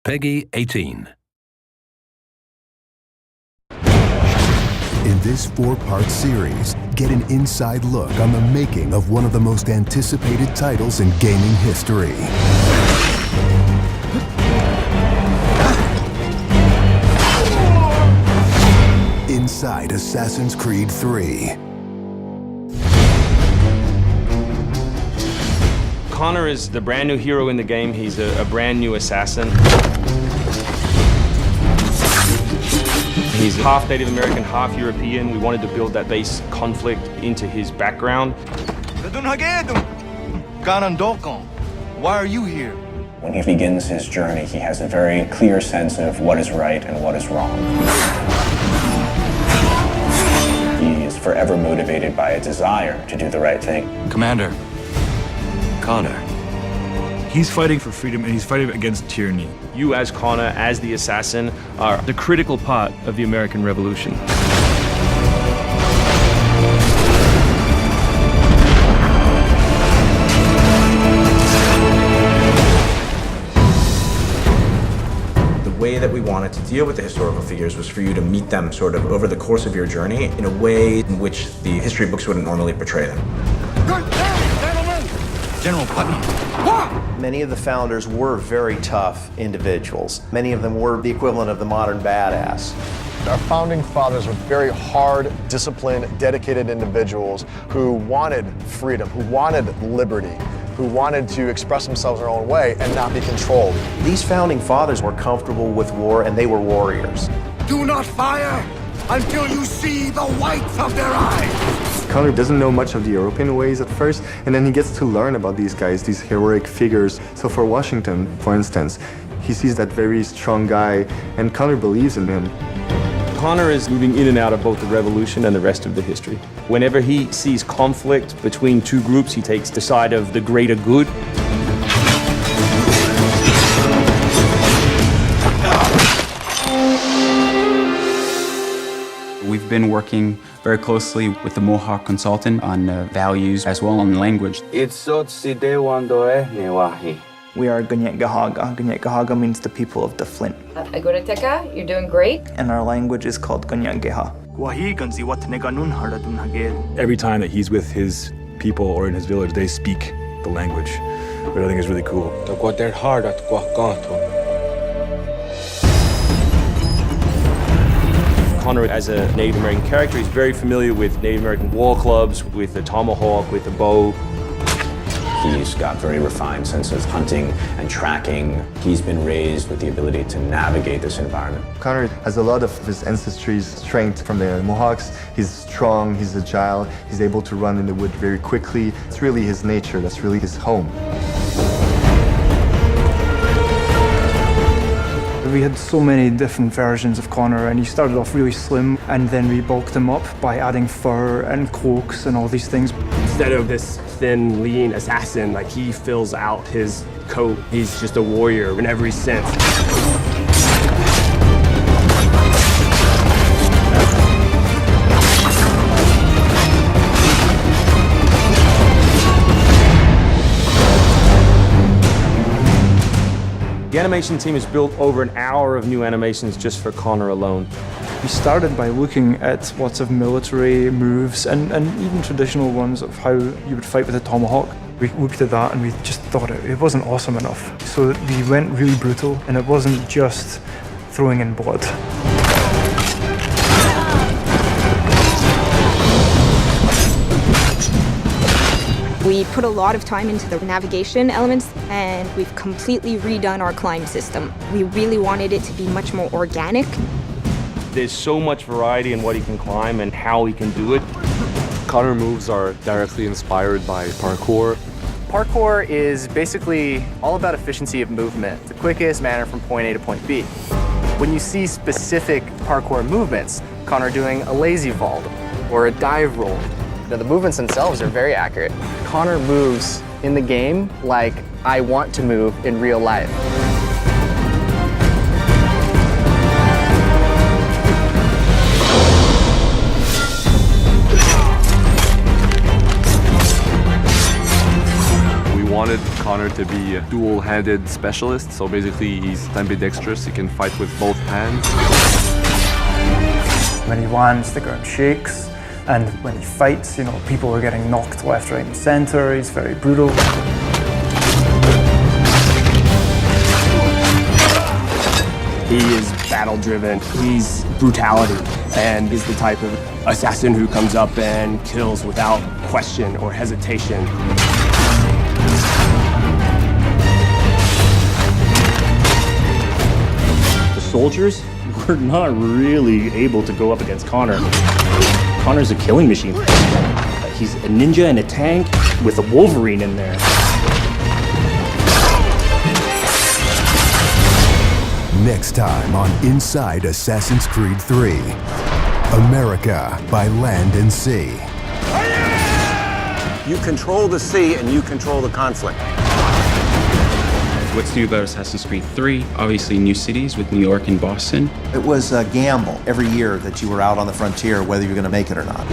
Peggy 18. In this 4-part series, get an inside look on the making of one of the most anticipated titles in gaming history. Inside Assassin's Creed 3. Connor is the brand new hero in the game. He's a brand new assassin. He's half Native American, half European. We wanted to build that base conflict into his background. Why are you here? When he begins his journey, he has a very clear sense of what is right and what is wrong. He is forever motivated by a desire to do the right thing. Commander, Connor. He's fighting for freedom and he's fighting against tyranny. You as Connor, as the assassin, are the critical part of the American Revolution. The way that we wanted to deal with the historical figures was for you to meet them sort of over the course of your journey in a way in which the history books wouldn't normally portray them. General Putnam. Many of the founders were very tough individuals. Many of them were the equivalent of the modern badass. Our founding fathers were very hard, disciplined, dedicated individuals who wanted freedom, who wanted liberty, who wanted to express themselves their own way and not be controlled. These founding fathers were comfortable with war and they were warriors. Do not fire until you see the whites of their eyes. Connor doesn't know much of the European ways at first, and then he gets to learn about these guys, these heroic figures. So for Washington, for instance, he sees that very strong guy, and Connor believes in him. Connor is moving in and out of both the revolution and the rest of the history. Whenever he sees conflict between two groups, he takes the side of the greater good. We've been working very closely with the Mohawk consultant on values as well on language. We are Gunyetgahaga. Gunyetgahaga means the people of the Flint. Agoroteka, you're doing great. And our language is called Gunyetgeha. Every time that he's with his people or in his village, they speak the language, which I think is really cool. Connor, as a Native American character, is very familiar with Native American war clubs, with the tomahawk, with the bow. He's got very refined sense of hunting and tracking. He's been raised with the ability to navigate this environment. Connor has a lot of his ancestry's strength from the Mohawks. He's strong, he's agile, he's able to run in the wood very quickly. It's really his nature, that's really his home. We had so many different versions of Connor, and he started off really slim, and then we bulked him up by adding fur and cloaks and all these things. Instead of this thin, lean assassin, like he fills out his coat. He's just a warrior in every sense. The animation team has built over an hour of new animations just for Connor alone. We started by looking at lots of military moves and even traditional ones of how you would fight with a tomahawk. We looked at that and we just thought it wasn't awesome enough. So we went really brutal, and it wasn't just throwing in blood. We put a lot of time into the navigation elements, and we've completely redone our climb system. We really wanted it to be much more organic. There's so much variety in what he can climb and how he can do it. Connor moves are directly inspired by parkour. Parkour is basically all about efficiency of movement, the quickest manner from point A to point B. When you see specific parkour movements, Connor doing a lazy vault or a dive roll, now, the movements themselves are very accurate. Connor moves in the game like I want to move in real life. We wanted Connor Connor to be a dual-handed specialist. So basically, he's ambidextrous. He can fight with both hands. When he lands, the ground shakes. And when he fights, you know, people are getting knocked left, right, and center. He's very brutal. He is battle-driven. He's brutality, and is the type of assassin who comes up and kills without question or hesitation. The soldiers were not really able to go up against Connor. Connor's a killing machine. He's a ninja in a tank with a Wolverine in there. Next time on Inside Assassin's Creed 3, America by Land and Sea. You control the sea and you control the conflict. What's new about Assassin's Creed 3? Obviously new cities with New York and Boston. It was a gamble every year that you were out on the frontier, whether you're going to make it or not.